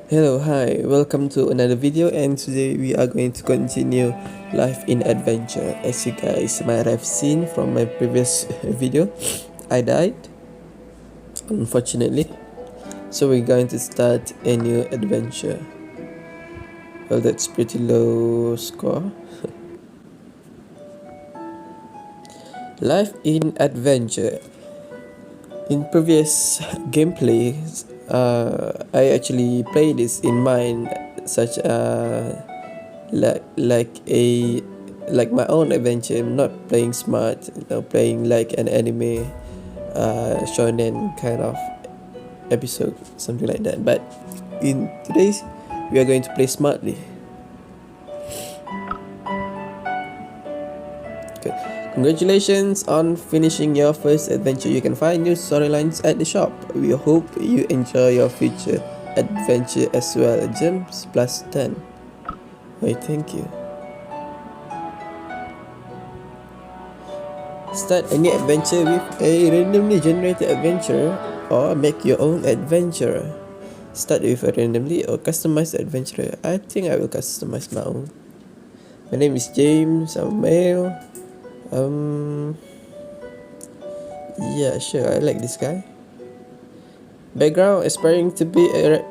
Hello, hi, welcome to another video, and today we are going to continue life in adventure. As you guys might have seen from my previous video, I died, unfortunately. So we're going to start a new adventure. Well, that's pretty low score. Life in adventure. In previous gameplays, I actually played this in mind, such like my own adventure, not playing smart, playing like an anime, shonen kind of episode, something like that. But in today's, we are going to play smartly. Okay. Congratulations on finishing your first adventure. You can find new storylines at the shop. We hope you enjoy your future adventure as well. Gems plus 10. Wait, thank you. Start any adventure with a randomly generated adventure or make your own adventure. Start with a randomly or customized adventure. I think I will customize my own. My name is James. I'm male. Yeah, sure, I like this guy. Background: aspiring to be a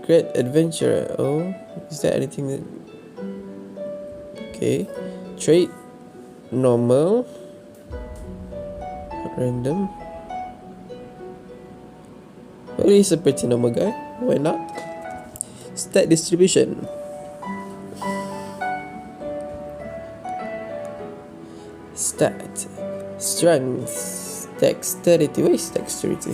great adventurer. Oh, is there anything that... Okay. Trait: normal. Random. Well, he's a pretty normal guy. Why not? Stat distribution. Stat: strength, dexterity. Where is dexterity?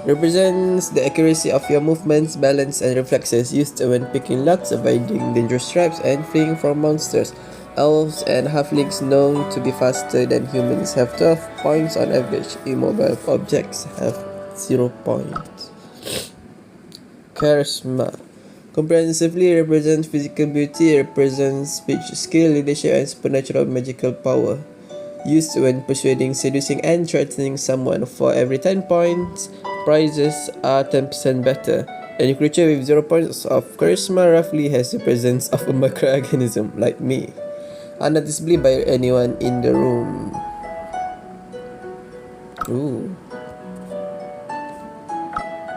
Represents the accuracy of your movements, balance, and reflexes used when picking locks, avoiding dangerous traps, and fleeing from monsters. Elves and halflings known to be faster than humans have 12 points on average. Immobile objects have 0 points. Charisma comprehensively represents physical beauty, represents speech skill, leadership, and supernatural magical power. Used when persuading, seducing, and threatening someone. For every 10 points, prizes are 10% better. Any creature with 0 points of charisma roughly has the presence of a microorganism, like me, unnoticeably by anyone in the room. Ooh.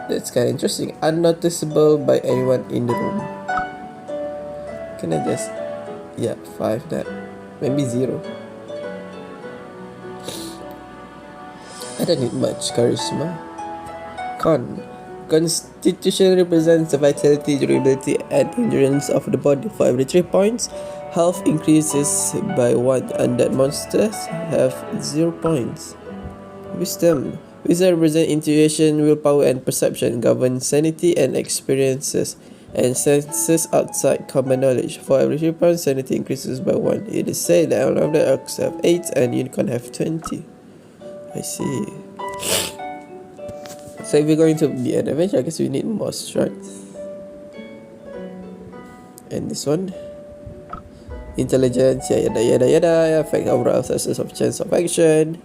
That's kind of interesting. Unnoticeable by anyone in the room. Can I just... yeah, 5 that. Maybe 0. I don't need much charisma. Con. Constitution represents the vitality, durability, and endurance of the body. For every 3 points, health increases by 1. Undead monsters have 0 points. Wisdom. Wisdom represents intuition, willpower, and perception, governs sanity and experiences, and senses outside common knowledge. For every 3 points, sanity increases by 1. It is said that all of the orcs have 8 and unicorn have 20. I see. So if we're going to be an adventure, I guess we need more strength. And this one, intelligence, yada yada yada, affect overall success of chance of action.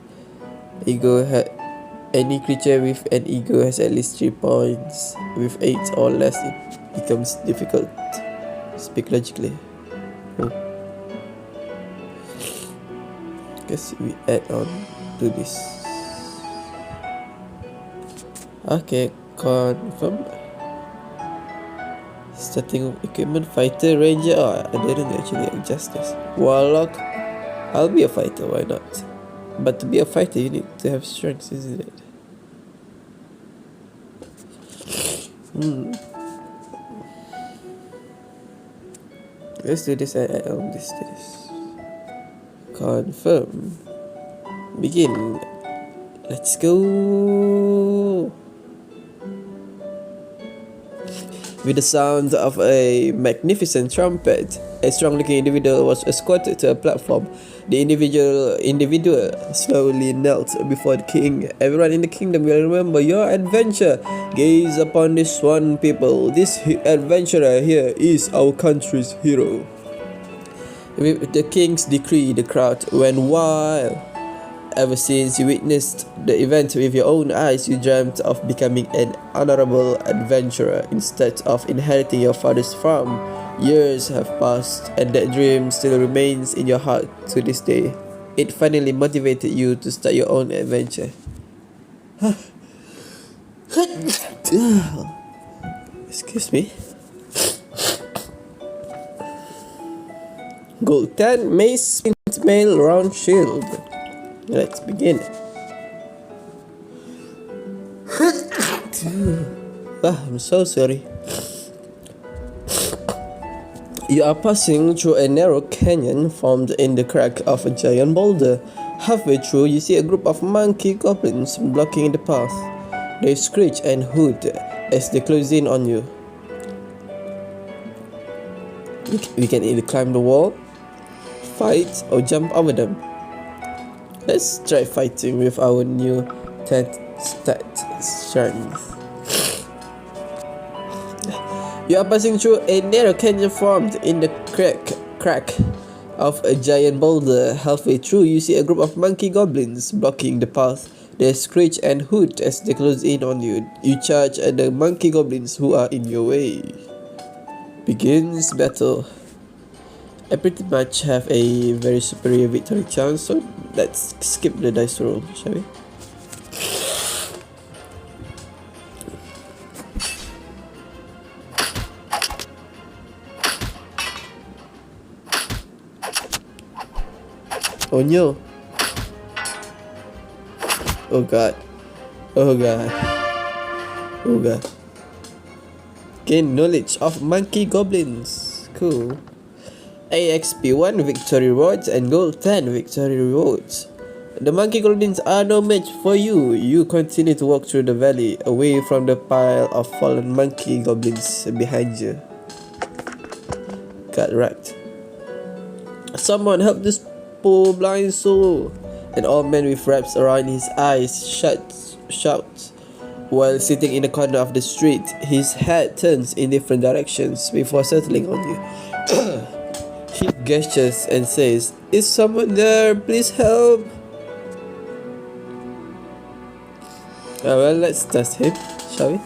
Ego any creature with an ego has at least 3 points. With 8 or less, it becomes difficult. Speak logically. Oh. Guess we add on to this. Okay, confirm. Starting equipment: fighter, ranger. Oh, I didn't actually adjust this. Warlock. I'll be a fighter, why not? But to be a fighter, you need to have strength, isn't it? Let's do this and add on this to this. Confirm. Begin. Let's go. With the sound of a magnificent trumpet, a strong-looking individual was escorted to a platform. The individual slowly knelt before the king. Everyone in the kingdom will remember your adventure. Gaze upon this one, people. This adventurer here is our country's hero. With the king's decree, the crowd went wild. Ever since you witnessed the event with your own eyes, you dreamt of becoming an honorable adventurer instead of inheriting your father's farm. Years have passed, and that dream still remains in your heart to this day. It finally motivated you to start your own adventure. Excuse me. Gold 10 Mace Mail Round Shield. Let's begin. I'm so sorry. You are passing through a narrow canyon formed in the crack of a giant boulder. Halfway through, you see a group of monkey goblins blocking the path. They screech and hoot as they close in on you. We can either climb the wall, fight, or jump over them. Let's try fighting with our new 10th stat strength. You are passing through a narrow canyon formed in the crack of a giant boulder. Halfway through, you see a group of monkey goblins blocking the path. They screech and hoot as they close in on you. You charge at the monkey goblins who are in your way. Begins battle. I pretty much have a very superior victory chance, so let's skip the dice roll, shall we? Oh no. Oh god. Oh god. Oh god. Gain knowledge of monkey goblins. Cool. AXP 1 victory rewards and gold 10 victory rewards. The monkey goblins are no match for you. You continue to walk through the valley away from the pile of fallen monkey goblins behind you. Got wrecked. Someone help this poor blind soul. An old man with wraps around his eyes shouts while sitting in the corner of the street. His head turns in different directions before settling on you. He gestures and says, "Is someone there? Please help." Well, let's test him, shall we?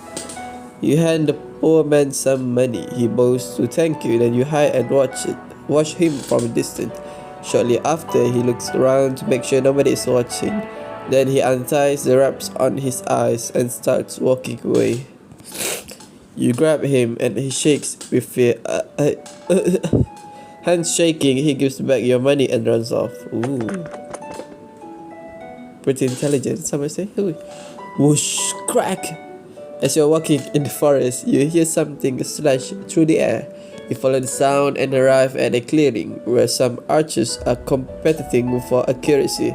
You hand the poor man some money. He bows to thank you, then you hide and watch him from a distance. Shortly after, he looks around to make sure nobody is watching. Then he unties the wraps on his eyes and starts walking away. You grab him and he shakes with fear. Hands shaking, he gives back your money and runs off. Ooh. Pretty intelligent, some might say. Whoosh, crack! As you're walking in the forest, you hear something slash through the air. You follow the sound and arrive at a clearing where some archers are competing for accuracy.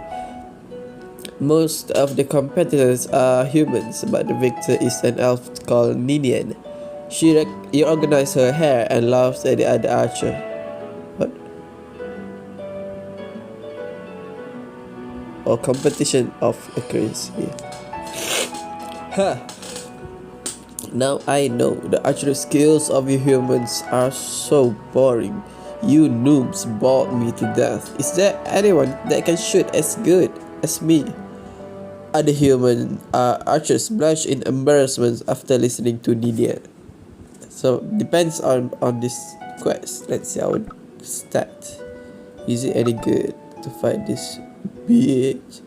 Most of the competitors are humans, but the victor is an elf called Ninian. You organize her hair and laughs at the other archer. What? Or competition of accuracy. Ha! Now I know the archery skills of you humans are so boring. You noobs bored me to death. Is there anyone that can shoot as good as me? Other human archers blush in embarrassment after listening to Nidia. So depends on this quest. Let's see our stat. Is it any good to fight this bitch?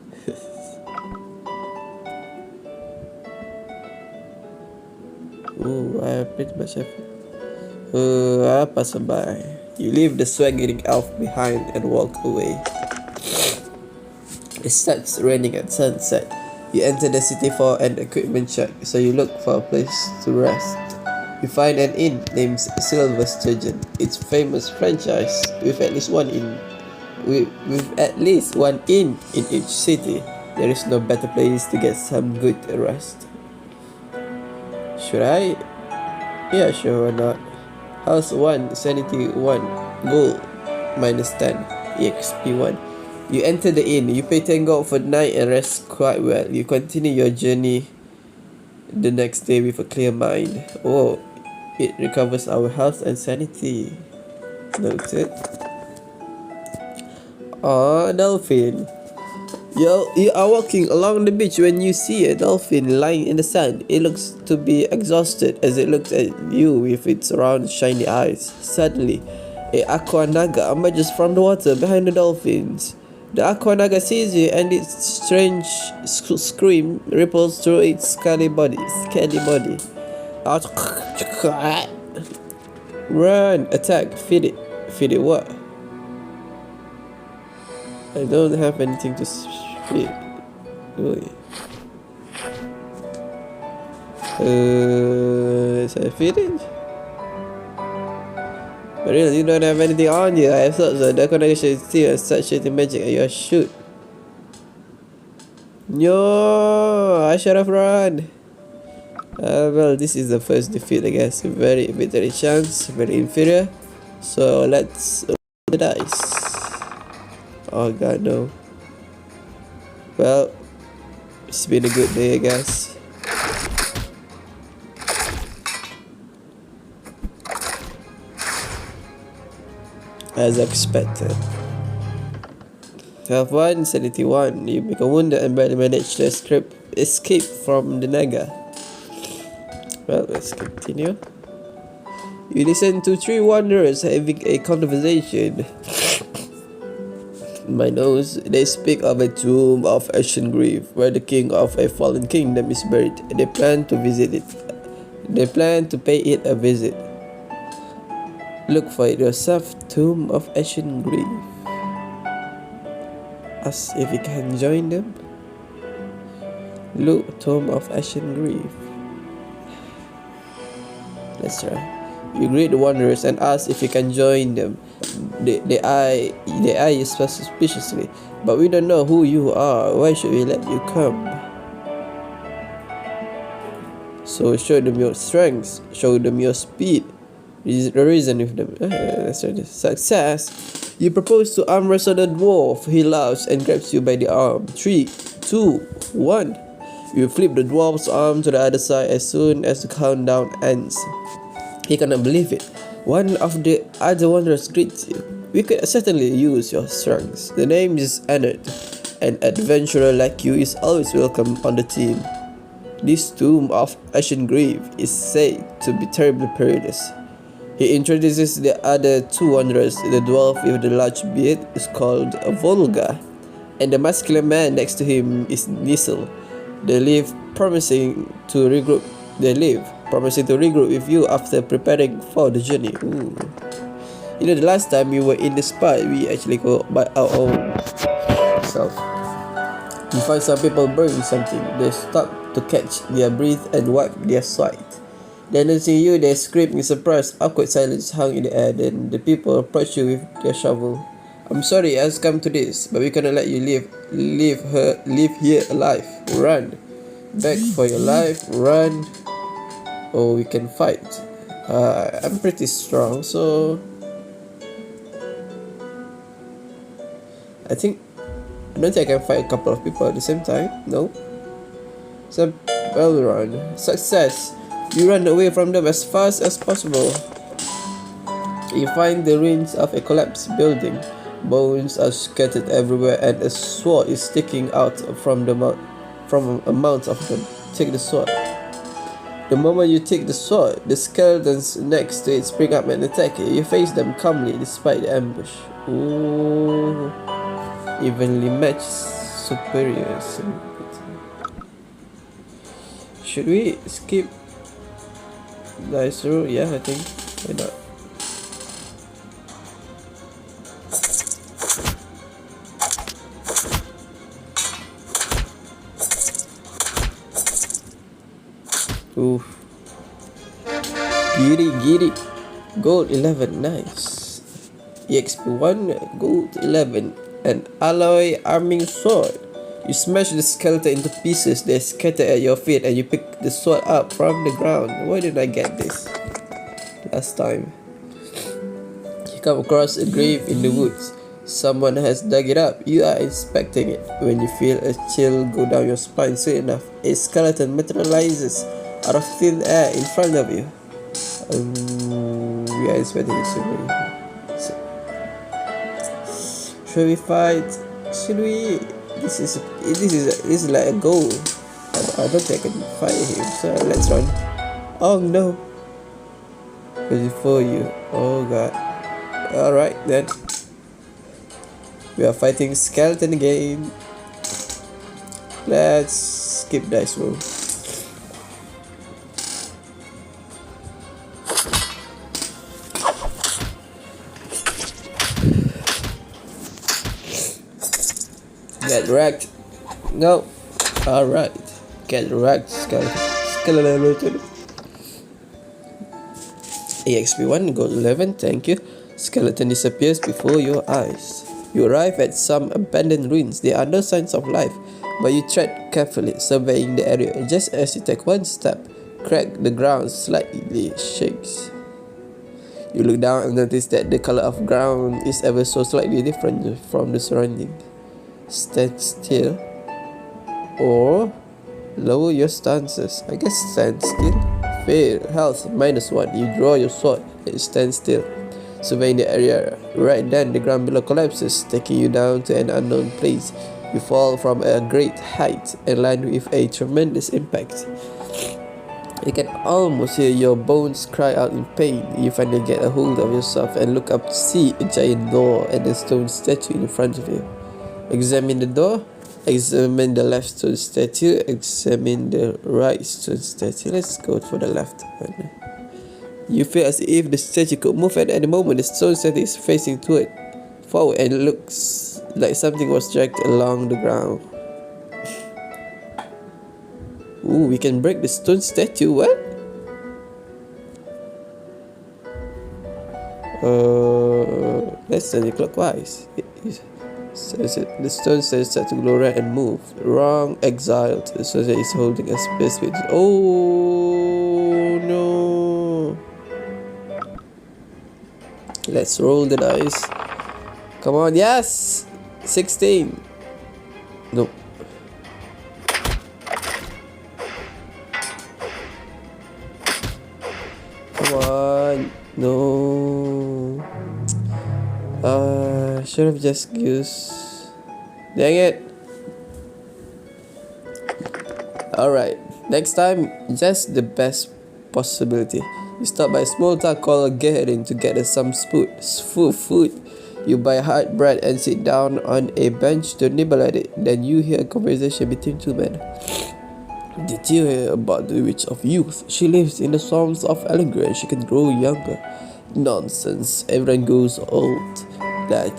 I pretty much have. Passerby. You leave the swaggering elf behind and walk away. It starts raining at sunset. You enter the city for an equipment check, so you look for a place to rest. You find an inn named Silver Sturgeon. It's a famous franchise with at least one inn in each city. There is no better place to get some good rest. Should I? Yeah, sure, why not? House 1, Sanity 1, Gold, minus 10, EXP 1. You enter the inn, you pay 10 gold for the night and rest quite well. You continue your journey the next day with a clear mind. Oh, it recovers our health and sanity. Noted. Oh, dolphin. You are walking along the beach when you see a dolphin lying in the sand. It looks to be exhausted as it looks at you with its round, shiny eyes. Suddenly, a aqua naga emerges from the water behind the dolphins. The aqua naga sees you and its strange scream ripples through its scaly body. Run! Attack! Feed it! Feed it what? I don't have anything to feed. Really? Is I feeding? But really, you don't have anything on you. I thought so. The connection is still such shitty magic at your shoot. No, I should have run. Well, this is the first defeat, I guess. Very better chance, very inferior. So let's roll the dice. Oh god, no. Well, it's been a good day, I guess. As expected. Health 1, Sanity 1. You become wounded and barely manage to escape from the Naga. Well, let's continue. You listen to 3 wanderers having a conversation. My nose, they speak of a tomb of ancient grief where the king of a fallen kingdom is buried. They plan to visit it. They plan to pay it a visit. Look for it yourself, tomb of ancient grief. Ask if you can join them. Look, tomb of ancient grief. Let's try. You greet the wanderers and ask if you can join them. They eye you suspiciously, but we don't know who you are. Why should we let you come? So show them your strengths, show them your speed. Reason with them. Let's try this. Success. You propose to arm wrestle the dwarf. He laughs and grabs you by the arm. 3, 2, 1. You flip the dwarf's arm to the other side as soon as the countdown ends. He cannot believe it. One of the other wanderers greets you. We could certainly use your strengths. The name is Ennard. An adventurer like you is always welcome on the team. This tomb of ancient grief is said to be terribly perilous. He introduces the other 2 wanderers. The dwarf with the large beard is called Volga, and the muscular man next to him is Nissel. They leave promising to regroup with you after preparing for the journey. Ooh. You know, the last time we were in the spot, we actually go by our own self. You find some people burning something. They stop to catch their breath and wipe their sweat. Then seeing you, they scream in surprise. Awkward silence hung in the air. Then the people approach you with their shovel. I'm sorry it has come to this, but we cannot let you live here alive. Run. Beg for your life. Run. Or we can fight. I'm pretty strong, so I don't think I can fight a couple of people at the same time. No. So, well run. Success. You run away from them as fast as possible. You find the ruins of a collapsed building. Bones are scattered everywhere and a sword is sticking out from a mount of them. Take the sword. The moment you take the sword, the skeletons next to it spring up and attack you. You face them calmly despite the ambush. Ooh. Evenly matched superiors. Should we skip dice roll? Yeah, I think. Why not? Ooh. Giddy. Gold 11, nice. EXP 1, gold 11. An alloy arming sword. You smash the skeleton into pieces. They scatter at your feet and you pick the sword up from the ground. Why did I get this last time? You come across a grave in the woods. Someone has dug it up. You are inspecting it when you feel a chill go down your spine. Soon enough, a skeleton materializes out of thin air in front of you. We are inspecting it. Should we fight? Should we? This is like a goal. I don't think I can fight him, so let's run. Oh no! Before you. Oh god. Alright then. We are fighting skeleton again. Let's skip dice roll. Get wrecked. No. Alright. Get wrecked, skeleton. EXP 1, gold 11, thank you. Skeleton disappears before your eyes. You arrive at some abandoned ruins. There are no signs of life, but you tread carefully, surveying the area. Just as you take one step, the ground slightly shakes. You look down and notice that the color of ground is ever so slightly different from the surrounding. Stand still, or lower your stances. I guess stand still. Fail. Health -1. You draw your sword and stand still, surveying the area. Right then, the ground below collapses, taking you down to an unknown place. You fall from a great height and land with a tremendous impact. You can almost hear your bones cry out in pain. You finally get a hold of yourself and look up to see a giant door and a stone statue in front of you. Examine the door. Examine the left stone statue. Examine the right stone statue. Let's go for the left one. You feel as if the statue could move at any moment. The stone statue is facing forward and looks like something was dragged along the ground. Ooh, we can break the stone statue. What? Let's turn it clockwise. The stone statue starts to glow red and move. Wrong, exiled. The stone statue is holding a space with. Oh no! Let's roll the dice. Come on, yes! 16. Nope. Come on. No. Should have just used. Dang it. Alright. Next time, just the best possibility. You stop by a small town called Geherin to get some food. You buy hot bread and sit down on a bench to nibble at it. Then you hear a conversation between two men. Did you hear about the Witch of Youth? She lives in the swamps of Elengir and she can grow younger. Nonsense. Everyone goes old. Not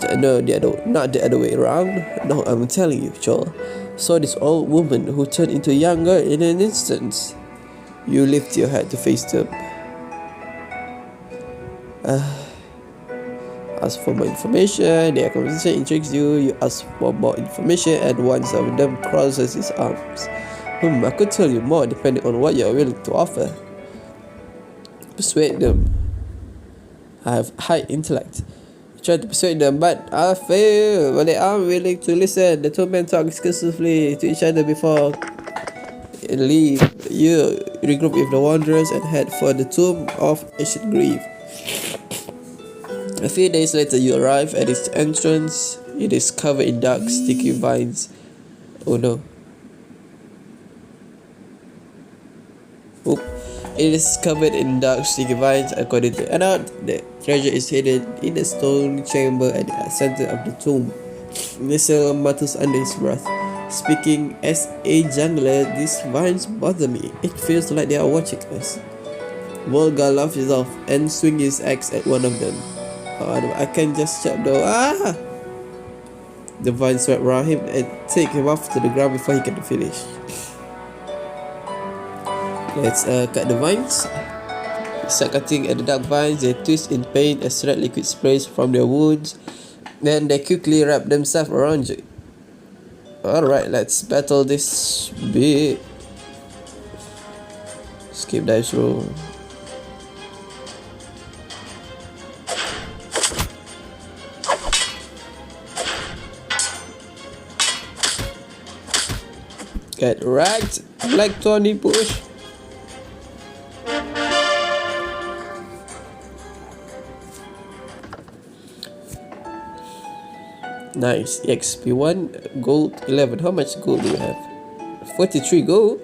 the other way around. No, I'm telling you, Joel. Saw this old woman who turned into younger in an instant. You lift your head to face them. Ask for more information. Their conversation intrigues you. You ask for more information, and one of them crosses his arms. I could tell you more depending on what you are willing to offer. Persuade them. I have high intellect. Try to persuade them, but I fail. But they aren't willing to listen. The two men talk exclusively to each other before leave. You regroup with the wanderers and head for the tomb of ancient grief. A few days later, you arrive at its entrance. It is covered in dark, sticky vines. Oh no. It is covered in dark, sticky vines. According to Anna, the treasure is hidden in a stone chamber at the center of the tomb. Nissel mutters under his breath. Speaking as a jungler, these vines bother me. It feels like they are watching us. Volga laughs it off and swings his axe at one of them. I can just chop though. The vines wrap around him and take him off to the ground before he can finish. Let's cut the vines. Start cutting at the dark vines. They twist in pain as red liquid sprays from their wounds. Then they quickly wrap themselves around you. Alright, let's battle this bit. Skip dice roll. Get wrecked, Black Tony push. Nice. XP 1, gold 11. How much gold do you have? 43 gold?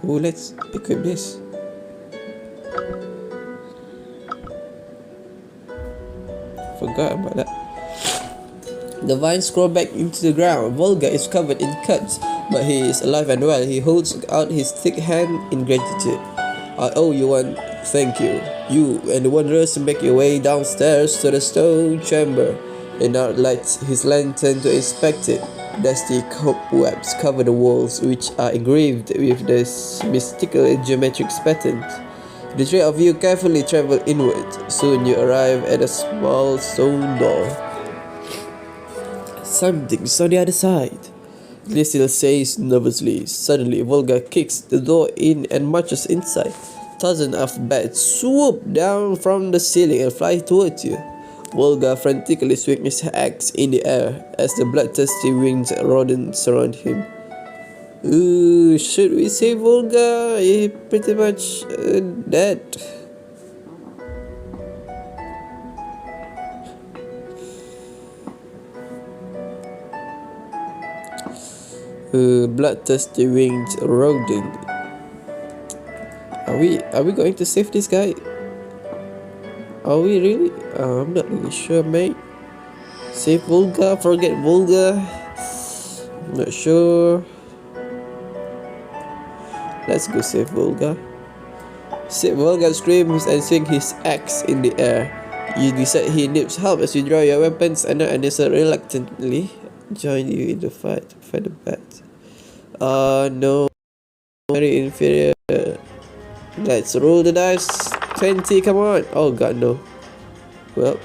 Oh, let's equip this. Forgot about that. The vines crawl back into the ground. Volga is covered in cuts, but he is alive and well. He holds out his thick hand in gratitude. I owe you one thank you. You and the wanderers make your way downstairs to the stone chamber. He now lights his lantern to inspect it. Dusty cobwebs cover the walls, which are engraved with this mystical geometric patterns. The three of you carefully travel inward. Soon you arrive at a small stone door. Something's on the other side, Lysil says nervously. Suddenly, Volga kicks the door in and marches inside. Thousands of bats swoop down from the ceiling and fly towards you. Volga frantically swings his axe in the air as the bloodthirsty winged rodents surround him. Ooh, should we save Volga? He's pretty much dead. Bloodthirsty winged rodent. Are we going to save this guy? Are we really? I'm not really sure, mate. Save Volga, forget Volga. I'm not sure. Let's go save Volga. Volga screams and swings his axe in the air. You decide he needs help as you draw your weapons, and Anissa reluctantly join you in the fight to fight the bat. No. Very inferior. Let's roll the dice. 20, come on. Oh god, no. Well.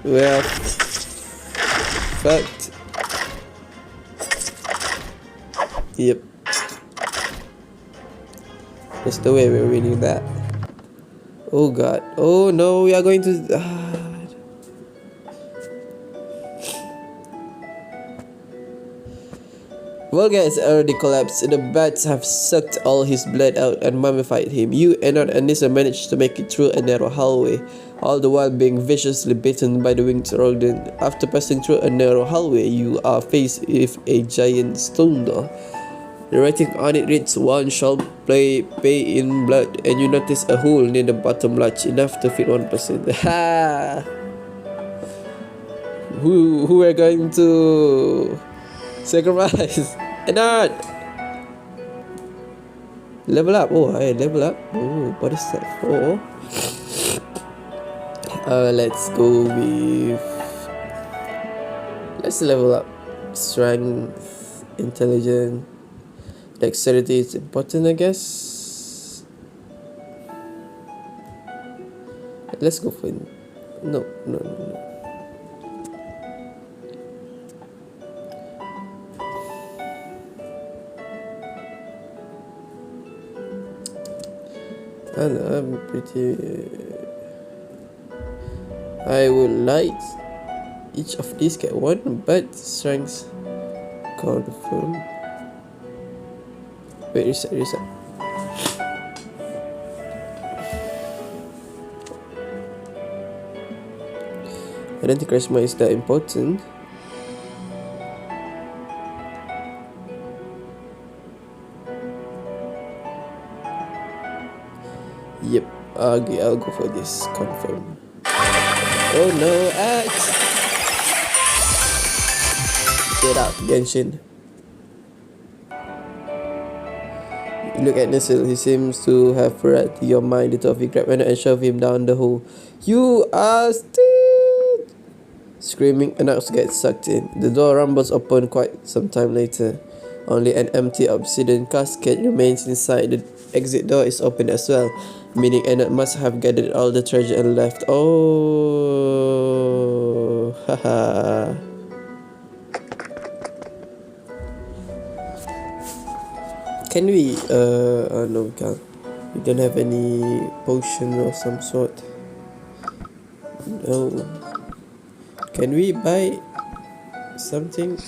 We're fucked. Yep. That's the way we're winning that. Oh god. Oh no, we are going to... Volga has already collapsed. The bats have sucked all his blood out and mummified him. You and Anissa managed to make it through a narrow hallway, all the while being viciously bitten by the winged rodent. After passing through a narrow hallway, you are faced with a giant stone door. The writing on it reads, "One shall pay in blood," and you notice a hole near the bottom large enough to fit one person. Ha! Who are going to sacrifice? Ennard! Level up. Oh, I level up. Oh, what is that for? Let's go with... Let's level up. Strength, intelligence, dexterity is important, I guess. Let's go for... No. And I'm pretty... I would like each of these get one, but strength confirm. Wait, reset. I don't think charisma is that important. Yep, okay, I'll go for this. Confirm. Oh no, axe! Get out, Genshin. You look at Nestle, he seems to have read your mind. The two of you grab Anna and shove him down the hole. You are still screaming. Anna gets sucked in. The door rumbles open quite some time later. Only an empty obsidian casket remains inside. The exit door is open as well, meaning Anna must have gathered all the treasure and left. Oh, haha. Can we, no, we can't. We don't have any potion of some sort. No. Can we buy something?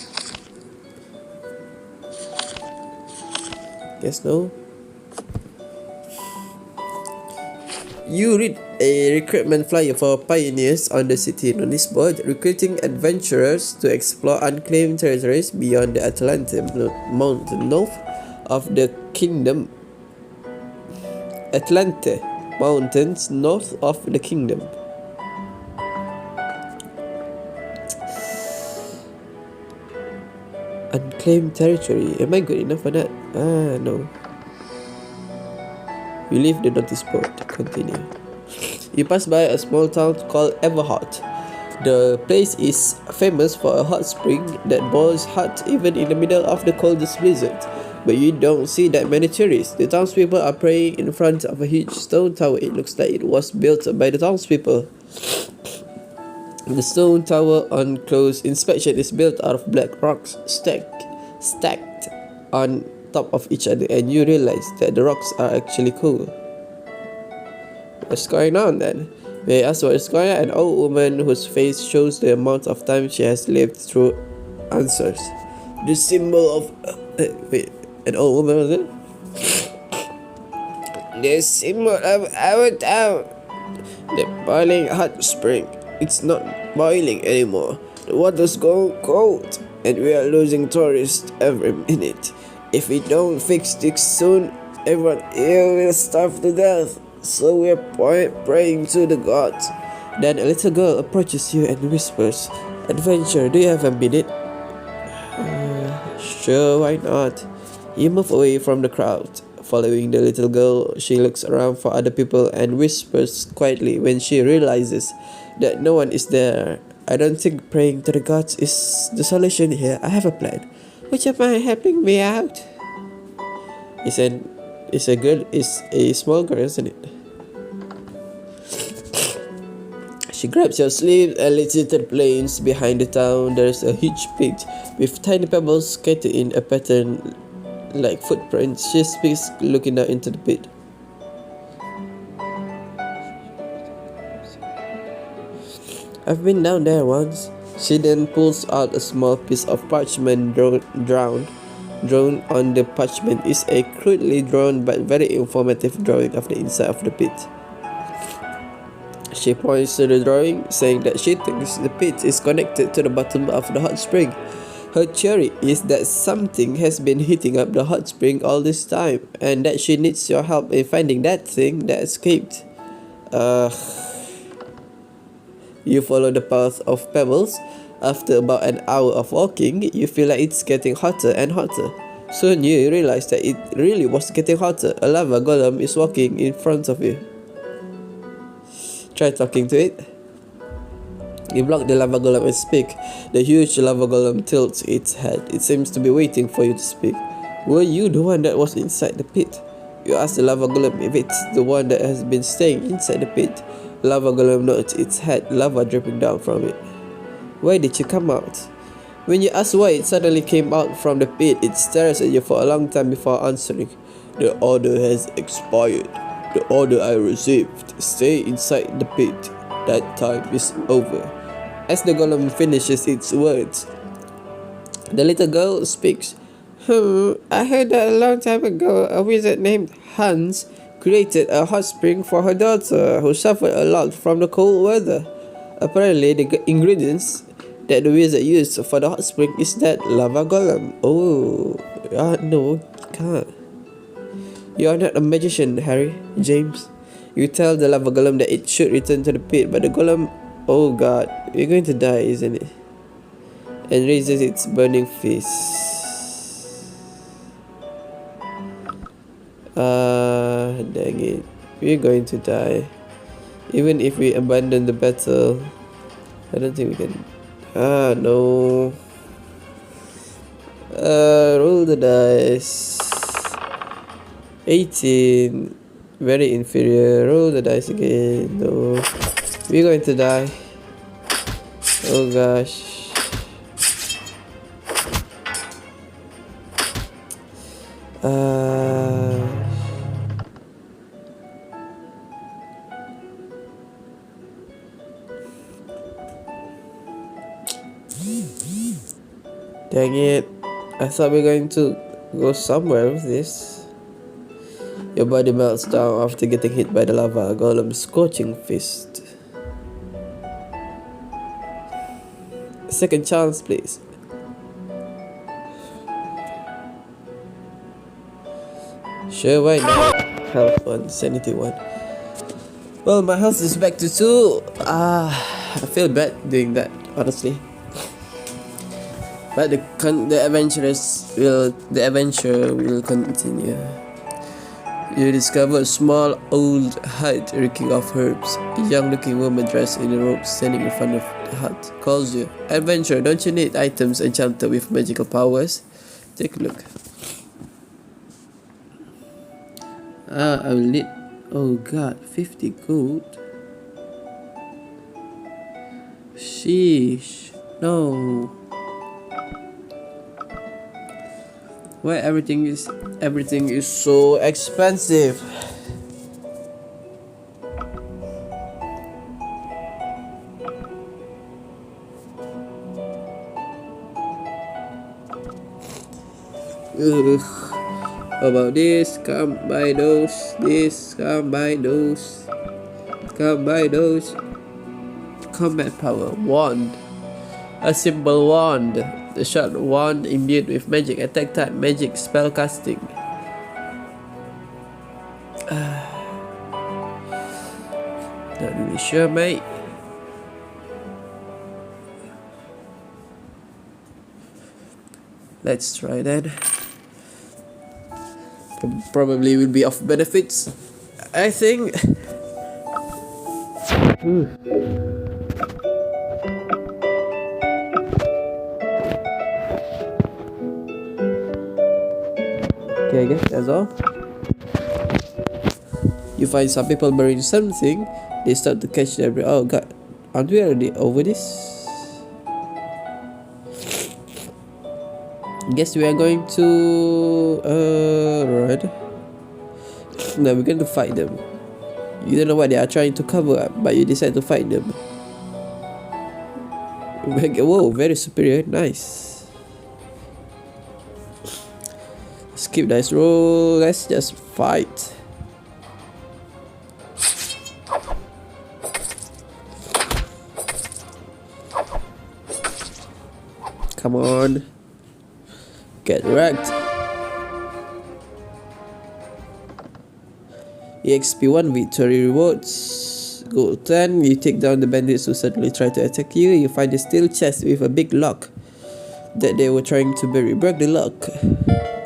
Guess no. You read a recruitment flyer for pioneers on the city notice board, recruiting adventurers to explore unclaimed territories beyond the Atlantic Mountain north of the kingdom. Atlante Mountains north of the kingdom. Unclaimed territory. Am I good enough for that? No. We leave the notice board. Continue. You pass by a small town called Everhart. The place is famous for a hot spring that boils hot even in the middle of the coldest blizzard. But you don't see that many tourists. The townspeople are praying in front of a huge stone tower. It looks like it was built by the townspeople. The stone tower on close inspection is built out of black rocks stacked on top of each other, and you realize that the rocks are actually cool. What's going on then? May I ask what is going on? An old woman whose face shows the amount of time she has lived through answers. The symbol of... an old woman, was it? The symbol of our town. The boiling hot spring. It's not boiling anymore. The water's going cold, and we are losing tourists every minute. If we don't fix this soon, everyone here will starve to death. So we are praying to the gods. Then a little girl approaches you and whispers, "Adventure, do you have a minute?" Sure, why not? You move away from the crowd. Following the little girl, she looks around for other people and whispers quietly when she realizes that no one is there. I don't think praying to the gods is the solution here. I have a plan. Would you mind helping me out? It's a small girl, isn't it? She grabs your sleeve and leads you to the plains behind the town. There's a huge pit with tiny pebbles scattered in a pattern like footprints. She speaks, looking down into the pit. I've been down there once. She then pulls out a small piece of parchment drawn on the parchment is a crudely drawn but very informative drawing of the inside of the pit. She points to the drawing, saying that she thinks the pit is connected to the bottom of the hot spring. Her theory is that something has been heating up the hot spring all this time, and that she needs your help in finding that thing that escaped. You follow the path of pebbles. After about an hour of walking, you feel like it's getting hotter and hotter. Soon you realize that it really was getting hotter. A lava golem is walking in front of you. Try talking to it. You block the lava golem and speak. The huge lava golem tilts its head. It seems to be waiting for you to speak. Were you the one that was inside the pit? You ask the lava golem if it's the one that has been staying inside the pit. Lava golem nods its head, lava dripping down from it. Why did you come out? When you ask why it suddenly came out from the pit, it stares at you for a long time before answering. The order has expired. The order I received. Stay inside the pit. That time is over. As the golem finishes its words, the little girl speaks. I heard that a long time ago a wizard named Hans created a hot spring for her daughter, who suffered a lot from the cold weather. Apparently, the ingredients that the wizard used for the hot spring is that lava golem. Oh, no, you can't. You are not a magician, Harry, James. You tell the lava golem that it should return to the pit, but the golem, oh god, you're going to die, isn't it? And raises its burning fist. Dang it. We're going to die. Even if we abandon the battle, I don't think we can. No. Roll the dice. 18. Very inferior. Roll the dice again. No. We're going to die. Oh gosh. Dang it. I thought we were going to go somewhere with this. Your body melts down after getting hit by the lava golem's scorching fist. Second chance, please. Sure, why not? Health 1, sanity 1. Well, my health is back to 2. I feel bad doing that, honestly. But the adventure will continue. You discover a small old hut reeking of herbs. A young-looking woman dressed in a robe standing in front of the hut calls you. Adventure, don't you need items enchanted with magical powers? Take a look. I will need... Oh god, 50 gold? Sheesh. No. Why everything is so expensive? Ugh. How about this? Come buy those. This. Come buy those. Come buy those. Combat power. Wand. A simple wand. The short wand imbued with magic attack type, magic spell casting. Not really sure, mate. Let's try that. Probably will be of benefits, I think. Okay, I guess that's all. You find some people burying something. They start to catch their breath. Oh god, aren't we already over this? Guess we are going to right. Now we're going to fight them. You don't know what they are trying to cover up, but you decide to fight them. Whoa, very superior, nice. Skip dice roll. Let's just fight. Come on. Get wrecked. EXP 1 victory rewards. Gold 10. You take down the bandits who suddenly try to attack you. You find a steel chest with a big lock that they were trying to bury. Break the lock.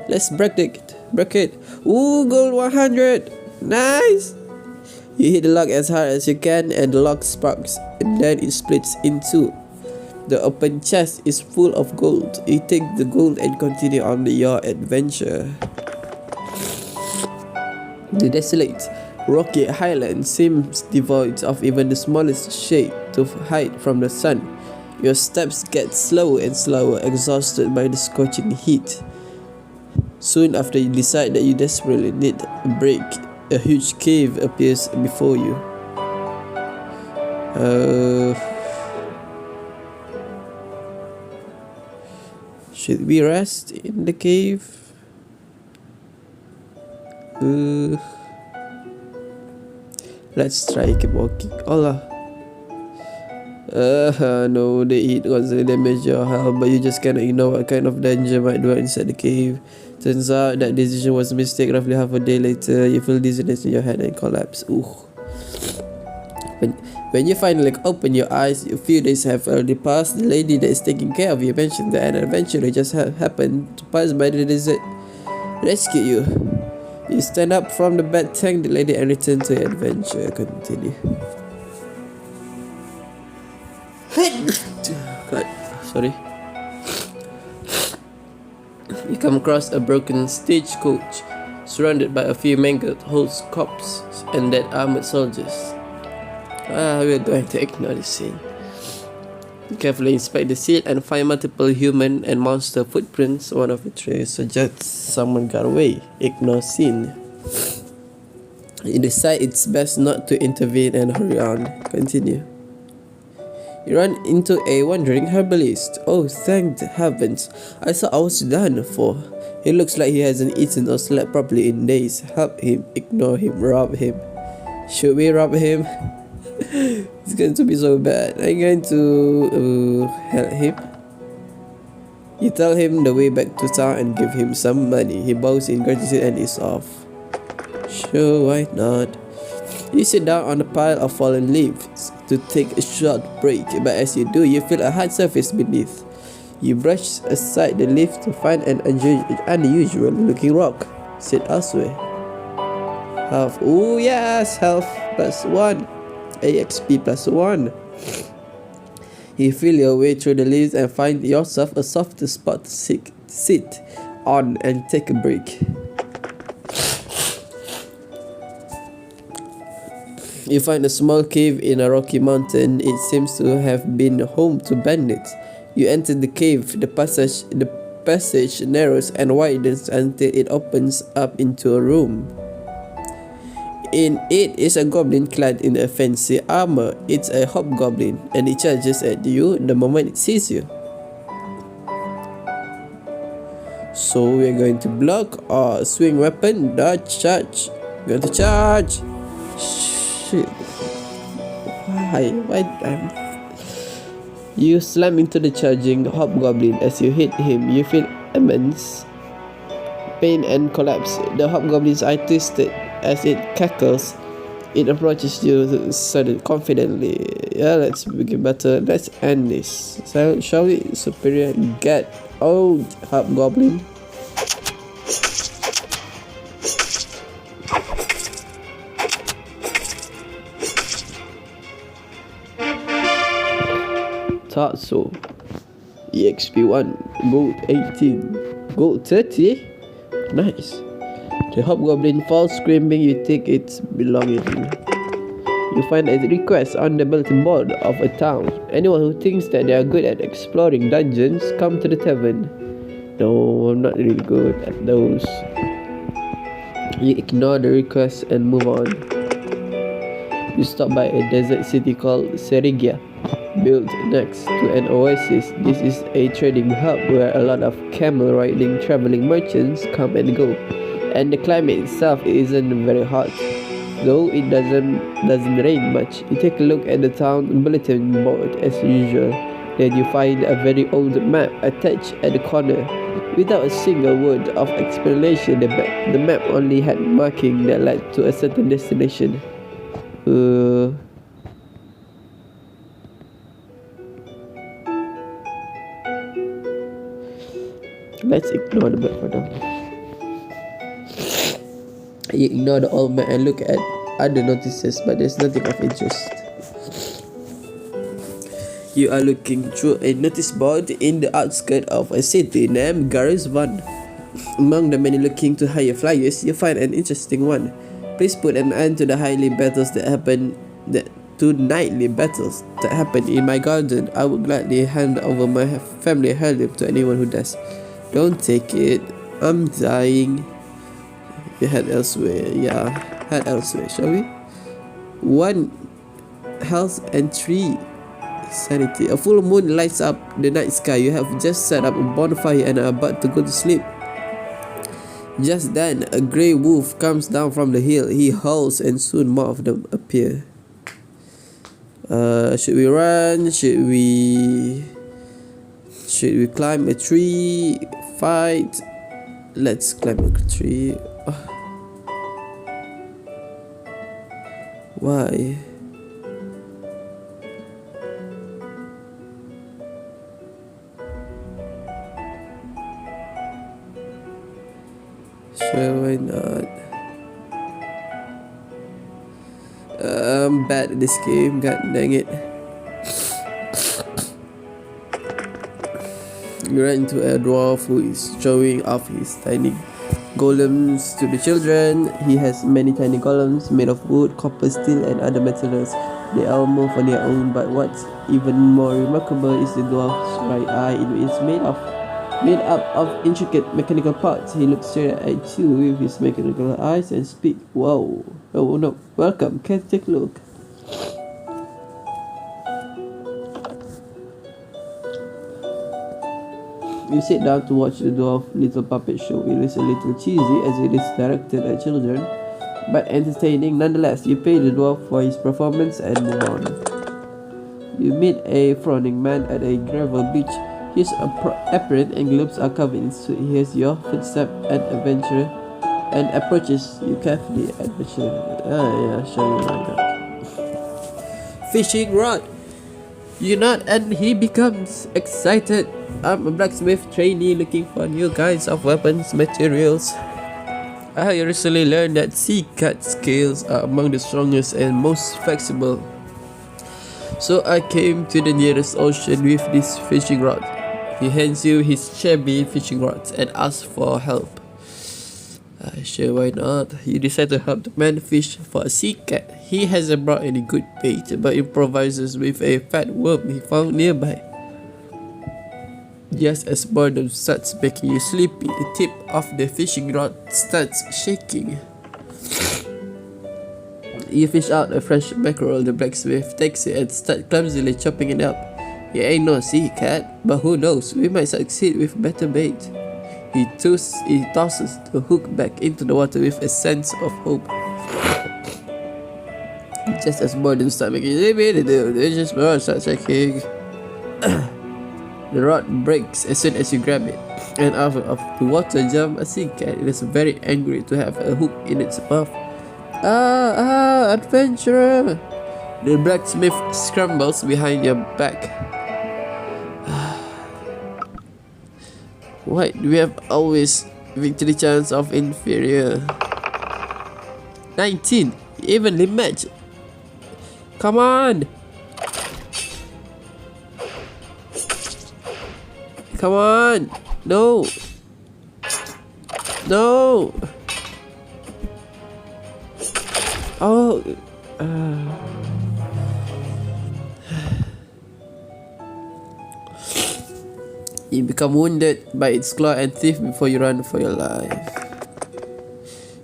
Let's break it. Break it. Ooh, gold 100. Nice. You hit the lock as hard as you can and the lock sparks and then it splits in two. The open chest is full of gold. You take the gold and continue on your adventure. The desolate, rocky highland seems devoid of even the smallest shade to hide from the sun. Your steps get slower and slower, exhausted by the scorching heat. Soon after you decide that you desperately need a break, a huge cave appears before you. Should we rest in the cave? Let's try keep walking. Allah. No, the heat constantly damage your health, but you just cannot ignore what kind of danger might dwell inside the cave. Turns out that decision was a mistake. Roughly half a day later, you feel dizziness in your head and collapse. Ooh. When you finally open your eyes, a few days have already passed. The lady that is taking care of you mentioned that an adventurer just happened to pass by the desert, rescue you. You stand up from the bed, thank the lady, and return to your adventure. Continue. God, sorry. You come across a broken stagecoach, surrounded by a few mangled horse corpses and dead armored soldiers. We're going to ignore this scene. Carefully inspect the scene and find multiple human and monster footprints. One of the trails suggests someone got away. Ignore scene. You decide it's best not to intervene and hurry on. Continue. You run into a wandering herbalist. Oh, thank the heavens. I thought I was done for. He looks like he hasn't eaten or slept properly in days. Help him, ignore him, rob him. Should we rob him? It's going to be so bad. I'm going to help him. You tell him the way back to town and give him some money. He bows in gratitude and is off. Sure, why not? You sit down on a pile of fallen leaves to take a short break, but as you do, you feel a hard surface beneath. You brush aside the leaf to find an unusual looking rock. Sit elsewhere. Health. Oh yes, health +1. AXP +1. You feel your way through the leaves and find yourself a softer spot to sit on and take a break. You find a small cave in a rocky mountain. It seems to have been home to bandits. You enter the cave. The passage narrows and widens until it opens up into a room. In it is a goblin clad in a fancy armor. It's a hobgoblin, and it charges at you the moment it sees you. So we're going to block or swing weapon, dodge, charge. Going to charge. Shit. Why? You slam into the charging hobgoblin. As you hit him, you feel immense pain and collapse. The hobgoblin's eye twisted as it cackles. It approaches you suddenly, confidently. Yeah, let's begin better. Let's end this. So, shall we? Superior, get out, hobgoblin. Thought so. EXP 1, gold 18, gold 30. Nice. The hobgoblin falls screaming. You take its belongings. You find a request on the bulletin board of a town. Anyone who thinks that they are good at exploring dungeons, come to the tavern. No, I'm not really good at those. You ignore the request and move on. You stop by a desert city called Serigia, built next to an oasis. This is a trading hub where a lot of camel riding traveling merchants come and go, and the climate itself isn't very hot, though it doesn't rain much. You take a look at the town bulletin board as usual. Then you find a very old map attached at the corner. Without a single word of explanation, the map only had marking that led to a certain destination. Let's ignore the map for now. You ignore the old map and look at other notices, but there's nothing of interest. You are looking through a notice board in the outskirts of a city named Garisvan. Among the many looking to hire flyers, you find an interesting one. Please put an end to the nightly battles that happen in my garden. I would gladly hand over my family heirloom to anyone who does. Don't take it. I'm dying. You head elsewhere. Yeah, head elsewhere, shall we? 1 health and 3 sanity. A full moon lights up the night sky. You have just set up a bonfire and are about to go to sleep. Just then, a grey wolf comes down from the hill. He howls and soon more of them appear. Should we run? Should we climb a tree? Fight? Let's climb a tree. Why? Sure, why not? I'm bad at this game, god dang it. You run into a dwarf who is showing off his tiny golems to the children. He has many tiny golems made of wood, copper, steel, and other materials. They all move on their own, but what's even more remarkable is the dwarf's right eye. It is made up of intricate mechanical parts. He looks straight at you with his mechanical eyes and speaks. Whoa. Oh no. Welcome. Can you take a look? You sit down to watch the dwarf little puppet show. It is a little cheesy as it is directed at children, but entertaining nonetheless. You pay the dwarf for his performance and move on. You meet a frowning man at a gravel beach. His apron and gloves are covered in sweat. He hears your footstep and adventure and approaches you carefully. Adventure. Sure, why not? Fishing rod. You nod and he becomes excited. I'm a blacksmith trainee looking for new kinds of weapons materials. I recently learned that sea cat scales are among the strongest and most flexible. So I came to the nearest ocean with this fishing rod. He hands you his shabby fishing rods and asks for help. Sure, why not? You decide to help the man fish for a sea cat. He hasn't brought any good bait, but improvises with a fat worm he found nearby. Just as boredom starts making you sleepy, the tip of the fishing rod starts shaking. You fish out a fresh mackerel. The blacksmith takes it and starts clumsily chopping it up. He ain't no sea cat, but who knows, we might succeed with better bait. He tosses the hook back into the water with a sense of hope. Just as boredom starts making you sleepy, the just starts shaking. The rod breaks as soon as you grab it, and out of the water jumps a sea cat. It is very angry to have a hook in its mouth. Adventurer! The blacksmith scrambles behind your back. Why do we have always victory chance of inferior? 19, evenly matched. Come on! Come on! No! No! Oh! You become wounded by its claw and teeth before you run for your life.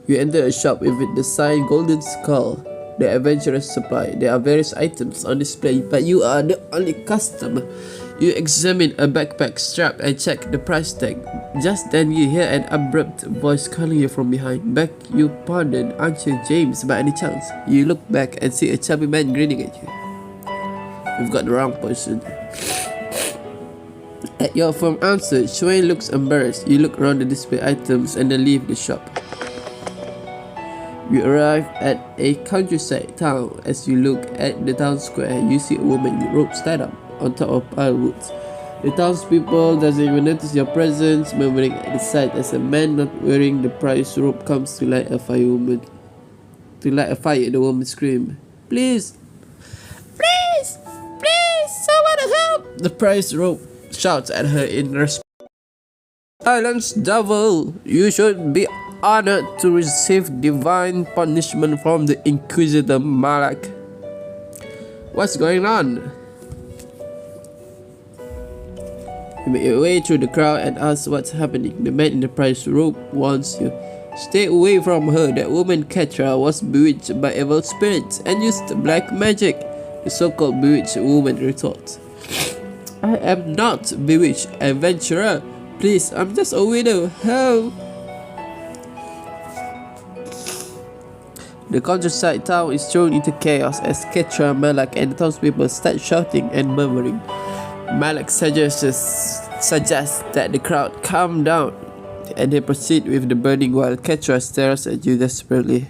You enter a shop with the sign Golden Skull, the adventurer's supply. There are various items on display, but you are the only customer. You examine a backpack strap and check the price tag. Just then you hear an abrupt voice calling you from behind. Beg you pardon, aren't you James by any chance? You look back and see a chubby man grinning at you. You've got the wrong person. At your firm answer, Swain looks embarrassed. You look around the display items and then leave the shop. You arrive at a countryside town. As you look at the town square, you see a woman in robes tied up on top of pile woods. The townspeople doesn't even notice your presence, murmuring at the sight as a man not wearing the prize robe comes to light a fire. The woman screams, "Please! Please! Please! Someone help!" The prize robe shouts at her in response. "Silence, devil! You should be honored to receive divine punishment from the Inquisitor Malak." What's going on? You make your way through the crowd and ask what's happening. The man in the prize robe warns you. Stay away from her. That woman Ketra was bewitched by evil spirits and used black magic. The so-called bewitched woman retorts. I am not bewitched, adventurer. Please, I'm just a widow. Help! The countryside town is thrown into chaos as Ketra, Malak, and the townspeople start shouting and murmuring. Malak suggests that the crowd calm down, and they proceed with the burning while Ketra stares at you desperately.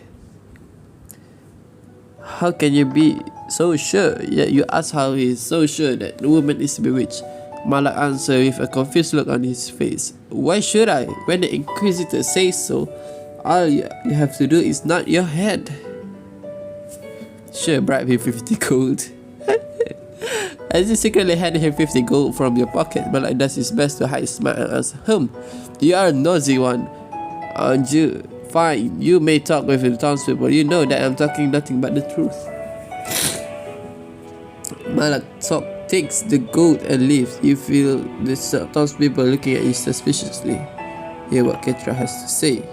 How can you be so sure? Yet you ask how he is so sure that the woman is bewitched. Malak answers with a confused look on his face. Why should I? When the Inquisitor says so, all you have to do is nod your head. Sure, bribe him 50 gold. As you secretly hand him 50 gold from your pocket, Malak does his best to hide his smile and asks, You are a nosy one, aren't you? Fine, you may talk with the townspeople. You know that I'm talking nothing but the truth. Malak takes the gold and leaves. You feel the townspeople looking at you suspiciously. Hear what Ketra has to say.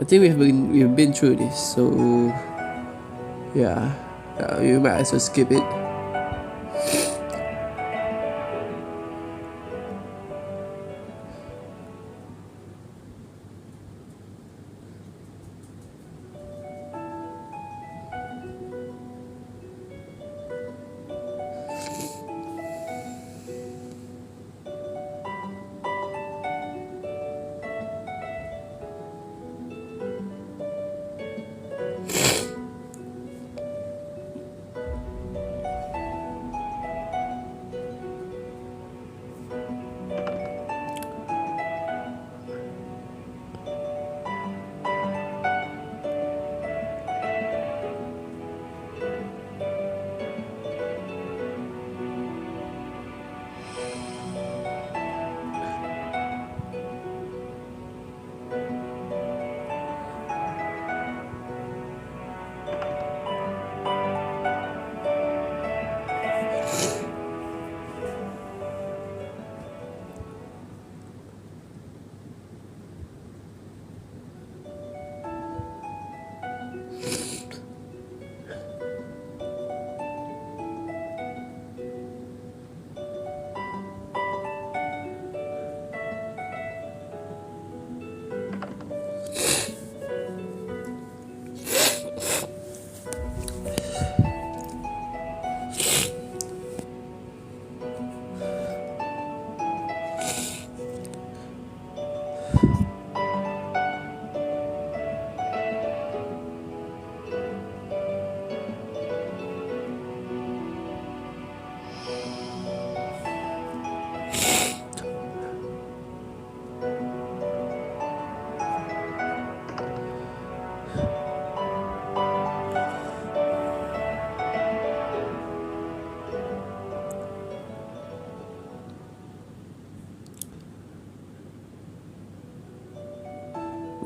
I think we've been through this, so yeah, you might as well skip it.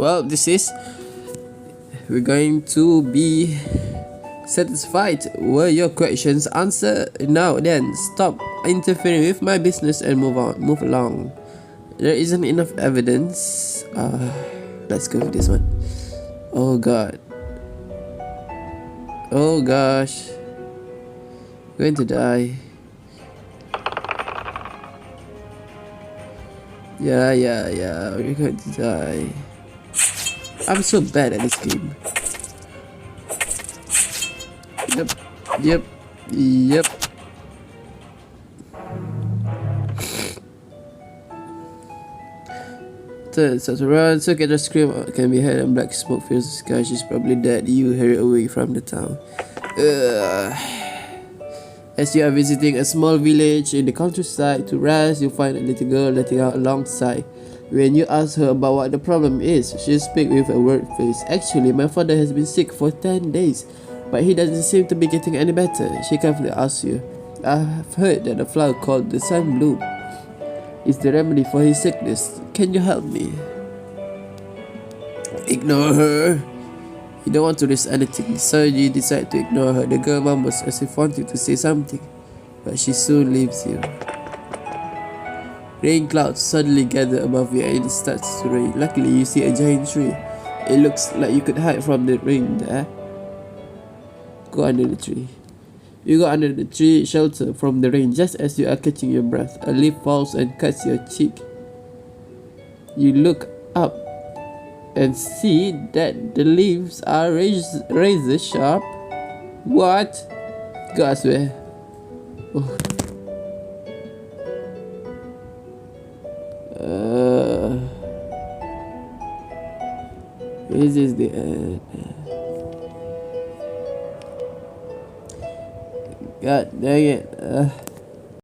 Well, we're going to be satisfied. Were your questions answered? Now then, stop interfering with my business and move along. There isn't enough evidence. Let's go with this one. Oh god. Oh gosh. Going to die. Yeah, we're going to die. I'm so bad at this game. Yep. Starts to run, so get a scream can be heard and black smoke fills the sky. She's probably dead. You hurry away from the town. As you are visiting a small village in the countryside to rest, you find a little girl letting out a long sigh. When you ask her about what the problem is, she speaks with a worried face. Actually, my father has been sick for 10 days, but he doesn't seem to be getting any better. She carefully asks you, I've heard that a flower called the sunbloom is the remedy for his sickness. Can you help me? Ignore her. You don't want to risk anything, so you decide to ignore her. The girl mumbles as if wanting to say something, but she soon leaves you. Rain clouds suddenly gather above you and it starts to rain. Luckily, you see a giant tree. It looks like you could hide from the rain there. Go under the tree. You go under the tree, shelter from the rain. Just as you are catching your breath, a leaf falls and cuts your cheek. You look up and see that the leaves are razor sharp. What? Go elsewhere. Oh. This is the end. God dang it.